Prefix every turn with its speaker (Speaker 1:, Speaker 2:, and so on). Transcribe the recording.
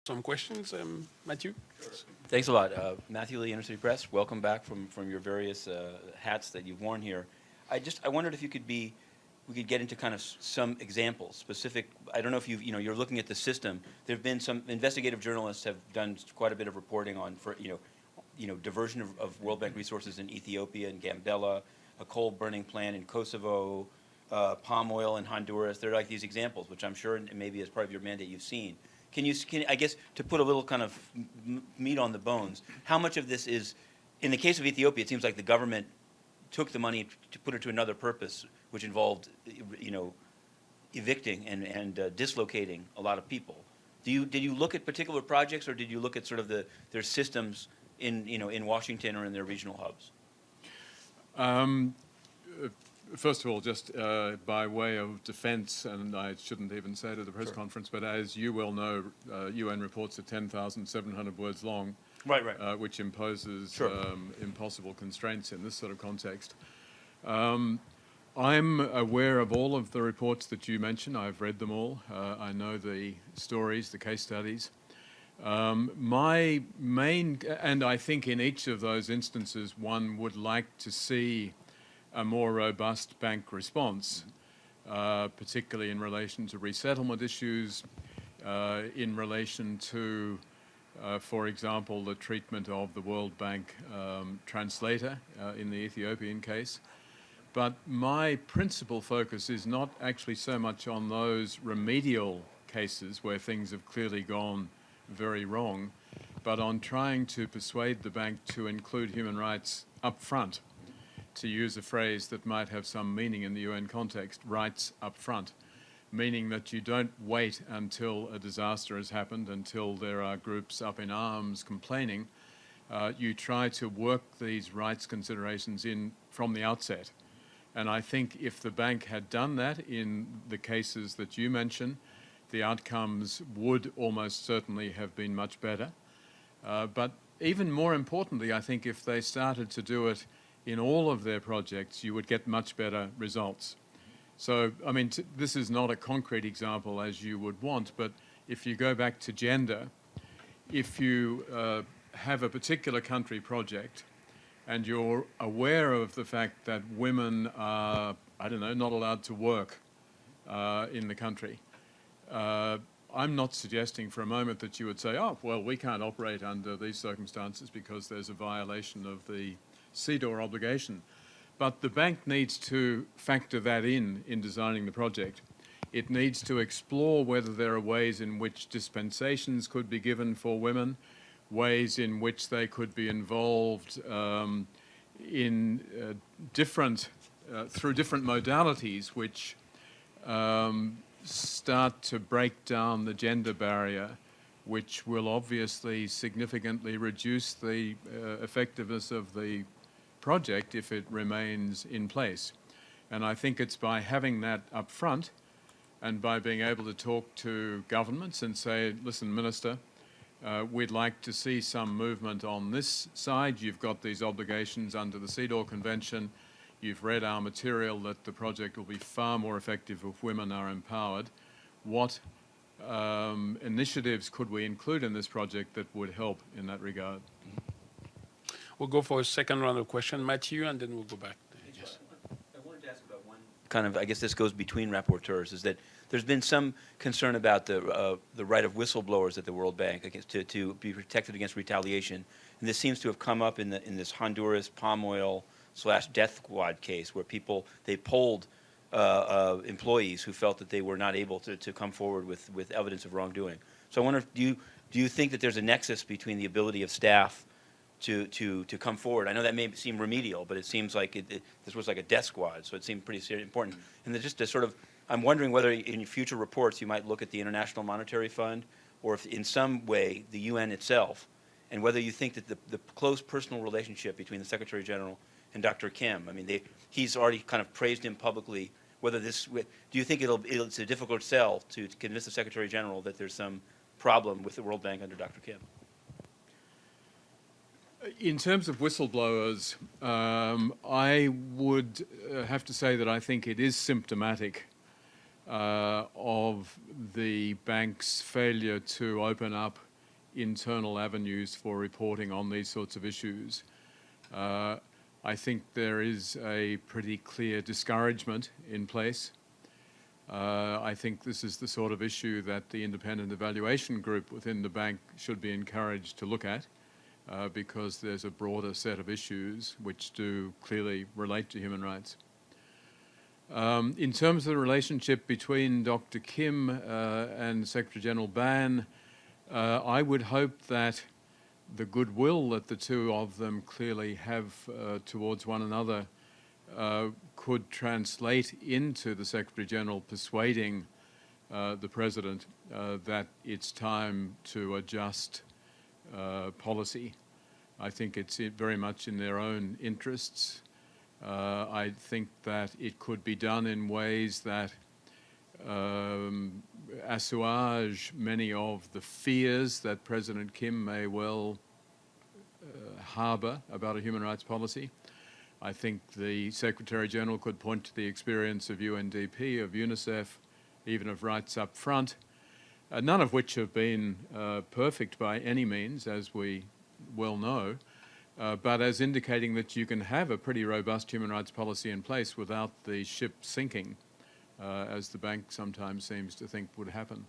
Speaker 1: some questions, Matthew?
Speaker 2: Thanks a lot. Matthew Lee, Inner City Press. Welcome back from your various hats that you've worn here. I wondered if we could get into kind of some examples, specific. I don't know if you're looking at the system. There have been some investigative journalists have done quite a bit of reporting on diversion of World Bank resources in Ethiopia and Gambela, a coal burning plant in Kosovo, palm oil in Honduras. They're like these examples, which I'm sure maybe as part of your mandate you've seen. Can I guess, to put a little kind of meat on the bones, how much of this is, in the case of Ethiopia, it seems like the government took the money to put it to another purpose, which involved, evicting and dislocating a lot of people. Did you look at particular projects, or did you look at sort of their systems in Washington or in their regional hubs?
Speaker 3: First of all, just by way of defense, and I shouldn't even say it at the press conference, but as you well know, UN reports are 10,700 words long,
Speaker 2: Right.
Speaker 3: which imposes impossible constraints in this sort of context. I'm aware of all of the reports that you mentioned. I've read them all. I know the stories, the case studies. My main, and I think in each of those instances, one would like to see a more robust bank response, particularly in relation to resettlement issues, in relation to, for example, the treatment of the World Bank translator in the Ethiopian case. But my principal focus is not actually so much on those remedial cases where things have clearly gone very wrong, but on trying to persuade the bank to include human rights up front, to use a phrase that might have some meaning in the UN context, rights up front, meaning that you don't wait until a disaster has happened, until there are groups up in arms complaining. You try to work these rights considerations in from the outset. And I think if the bank had done that in the cases that you mentioned, the outcomes would almost certainly have been much better. But even more importantly, I think if they started to do it in all of their projects, you would get much better results. So, I mean, this is not a concrete example as you would want, but if you go back to gender, if you have a particular country project and you're aware of the fact that women are, not allowed to work in the country, I'm not suggesting for a moment that you would say, oh, well, we can't operate under these circumstances because there's a violation of the CEDAW obligation. But the bank needs to factor that in designing the project. It needs to explore whether there are ways in which dispensations could be given for women, ways in which they could be involved in through different modalities which start to break down the gender barrier, which will obviously significantly reduce the effectiveness of the project if it remains in place. And I think it's by having that up front and by being able to talk to governments and say, listen, Minister, we'd like to see some movement on this side. You've got these obligations under the CEDAW Convention. You've read our material that the project will be far more effective if women are empowered. What initiatives could we include in this project that would help in that regard?
Speaker 1: We'll go for a second round of questions, Matthew, and then we'll go back. Yes.
Speaker 2: I wanted to ask about one kind of, I guess this goes between rapporteurs, is that there's been some concern about the right of whistleblowers at the World Bank to be protected against retaliation. And this seems to have come up in this Honduras palm oil / death squad case where they polled employees who felt that they were not able to come forward with evidence of wrongdoing. So I wonder, do you think that there's a nexus between the ability of staff to come forward? I know that may seem remedial, but it seems like this was like a death squad, so it seemed pretty important. And just to sort of, I'm wondering whether in future reports you might look at the International Monetary Fund, or if in some way the UN itself, and whether you think that the close personal relationship between the Secretary General and Dr. Kim, I mean, he's already kind of praised him publicly. Do you think it's a difficult sell to convince the Secretary General that there's some problem with the World Bank under Dr. Kim?
Speaker 3: In terms of whistleblowers, I would have to say that I think it is symptomatic of the bank's failure to open up internal avenues for reporting on these sorts of issues. I think there is a pretty clear discouragement in place. I think this is the sort of issue that the independent evaluation group within the bank should be encouraged to look at, because there's a broader set of issues which do clearly relate to human rights. In terms of the relationship between Dr. Kim and Secretary General Ban, I would hope that the goodwill that the two of them clearly have towards one another could translate into the Secretary General persuading the President that it's time to adjust policy. I think it's very much in their own interests. I think that it could be done in ways that assuage many of the fears that President Kim may well harbour about a human rights policy. I think the Secretary General could point to the experience of UNDP, of UNICEF, even of Rights Up Front, none of which have been perfect by any means, as we well know, but as indicating that you can have a pretty robust human rights policy in place without the ship sinking, as the bank sometimes seems to think would happen.